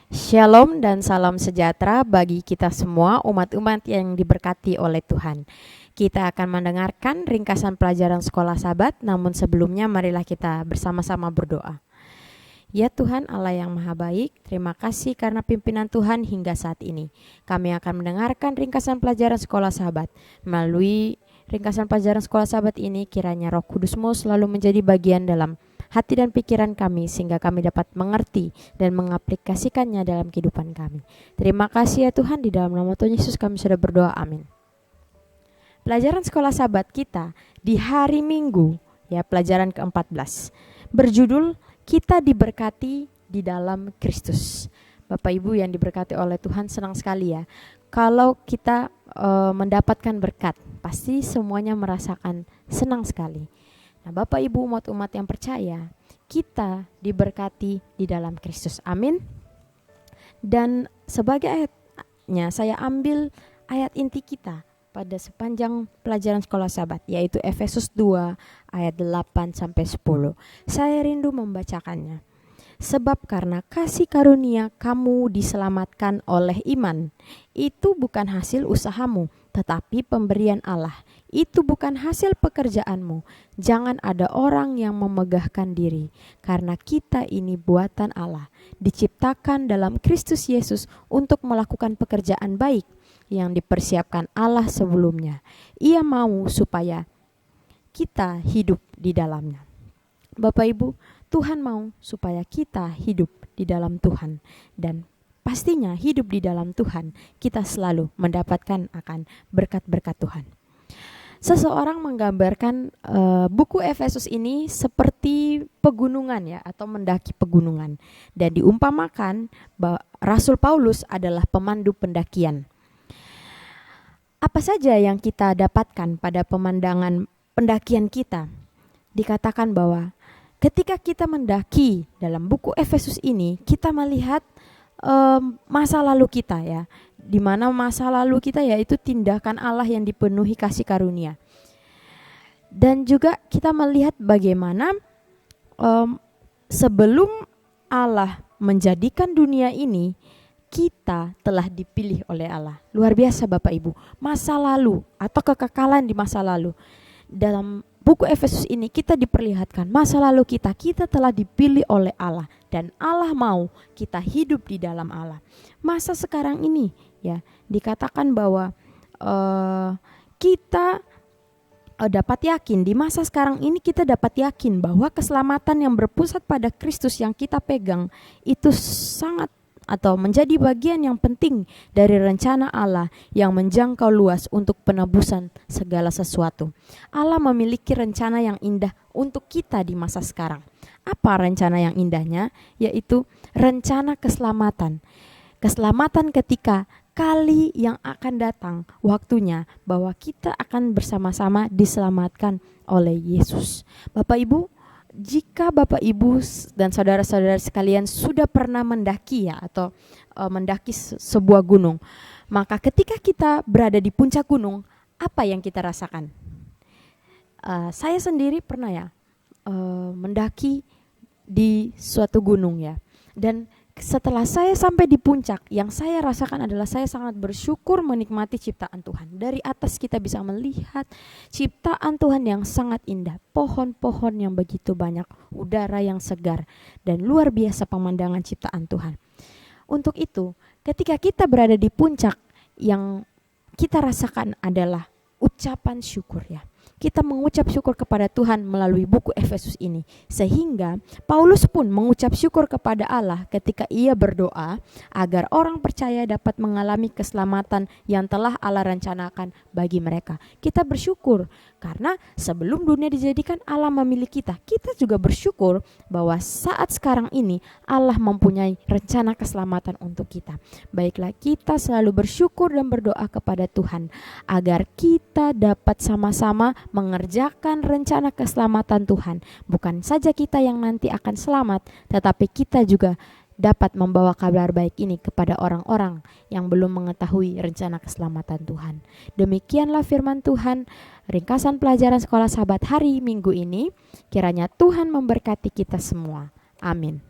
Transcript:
Shalom dan salam sejahtera bagi kita semua umat-umat yang diberkati oleh Tuhan. Kita akan mendengarkan ringkasan pelajaran sekolah Sabat, namun sebelumnya marilah kita bersama-sama berdoa. Ya Tuhan Allah yang Maha Baik, terima kasih karena pimpinan Tuhan hingga saat ini. Kami akan mendengarkan ringkasan pelajaran sekolah Sabat. Melalui ringkasan pelajaran sekolah Sabat ini, kiranya Roh Kudus-Mu selalu menjadi bagian dalam hati dan pikiran kami sehingga kami dapat mengerti dan mengaplikasikannya dalam kehidupan kami. Terima kasih ya Tuhan, di dalam nama Tuhan Yesus kami sudah berdoa, amin. Pelajaran sekolah Sabat kita di hari Minggu, ya pelajaran ke-14, berjudul Kita Diberkati di Dalam Kristus. Bapak Ibu yang diberkati oleh Tuhan, senang sekali ya kalau kita mendapatkan berkat, pasti semuanya merasakan senang sekali. Nah, Bapak Ibu umat-umat yang percaya, kita diberkati di dalam Kristus. Amin. Dan sebagai ayatnya, saya ambil ayat inti kita pada sepanjang pelajaran sekolah Sabat, yaitu Efesus 2 ayat 8-10. Saya rindu membacakannya. Sebab karena kasih karunia kamu diselamatkan oleh iman. Itu bukan hasil usahamu, tetapi pemberian Allah. Itu bukan hasil pekerjaanmu. Jangan ada orang yang memegahkan diri, karena kita ini buatan Allah, diciptakan dalam Kristus Yesus untuk melakukan pekerjaan baik yang dipersiapkan Allah sebelumnya. Ia mau supaya kita hidup di dalamnya. Bapak Ibu, Tuhan mau supaya kita hidup di dalam Tuhan, dan pastinya hidup di dalam Tuhan kita selalu mendapatkan akan berkat-berkat Tuhan. Seseorang menggambarkan buku Efesus ini seperti pegunungan ya, atau mendaki pegunungan, dan diumpamakan bahwa Rasul Paulus adalah pemandu pendakian. Apa saja yang kita dapatkan pada pemandangan pendakian kita? Dikatakan bahwa ketika kita mendaki dalam buku Efesus ini, kita melihat masa lalu kita ya, di mana masa lalu kita yaitu tindakan Allah yang dipenuhi kasih karunia. Dan juga kita melihat bagaimana sebelum Allah menjadikan dunia ini, kita telah dipilih oleh Allah. Luar biasa Bapak Ibu, masa lalu atau kekekalan di masa lalu. Dalam buku Efesus ini kita diperlihatkan masa lalu kita telah dipilih oleh Allah, dan Allah mau kita hidup di dalam Allah. Masa sekarang ini ya, dikatakan bahwa kita dapat yakin di masa sekarang ini, kita dapat yakin bahwa keselamatan yang berpusat pada Kristus yang kita pegang itu sangat atau menjadi bagian yang penting dari rencana Allah yang menjangkau luas untuk penebusan segala sesuatu. Allah memiliki rencana yang indah untuk kita di masa sekarang. Apa rencana yang indahnya? Yaitu rencana keselamatan. Keselamatan ketika kali yang akan datang waktunya, bahwa kita akan bersama-sama diselamatkan oleh Yesus. Bapak Ibu, jika Bapak Ibu dan saudara-saudara sekalian sudah pernah mendaki ya, atau mendaki sebuah gunung, maka ketika kita berada di puncak gunung, apa yang kita rasakan? Saya sendiri pernah ya mendaki di suatu gunung ya, dan setelah saya sampai di puncak, yang saya rasakan adalah saya sangat bersyukur menikmati ciptaan Tuhan. Dari atas kita bisa melihat ciptaan Tuhan yang sangat indah, pohon-pohon yang begitu banyak, udara yang segar, dan luar biasa pemandangan ciptaan Tuhan. Untuk itu, ketika kita berada di puncak, yang kita rasakan adalah ucapan syukur ya. Kita mengucap syukur kepada Tuhan melalui buku Efesus ini, sehingga Paulus pun mengucap syukur kepada Allah ketika ia berdoa agar orang percaya dapat mengalami keselamatan yang telah Allah rencanakan bagi mereka. Kita bersyukur karena sebelum dunia dijadikan Allah memilih kita. Kita juga bersyukur bahwa saat sekarang ini Allah mempunyai rencana keselamatan untuk kita. Baiklah, kita selalu bersyukur dan berdoa kepada Tuhan agar kita dapat sama-sama mengerjakan rencana keselamatan Tuhan. Bukan saja kita yang nanti akan selamat, tetapi kita juga dapat membawa kabar baik ini kepada orang-orang yang belum mengetahui rencana keselamatan Tuhan. Demikianlah firman Tuhan, ringkasan pelajaran sekolah Sabat hari Minggu ini. Kiranya Tuhan memberkati kita semua. Amin.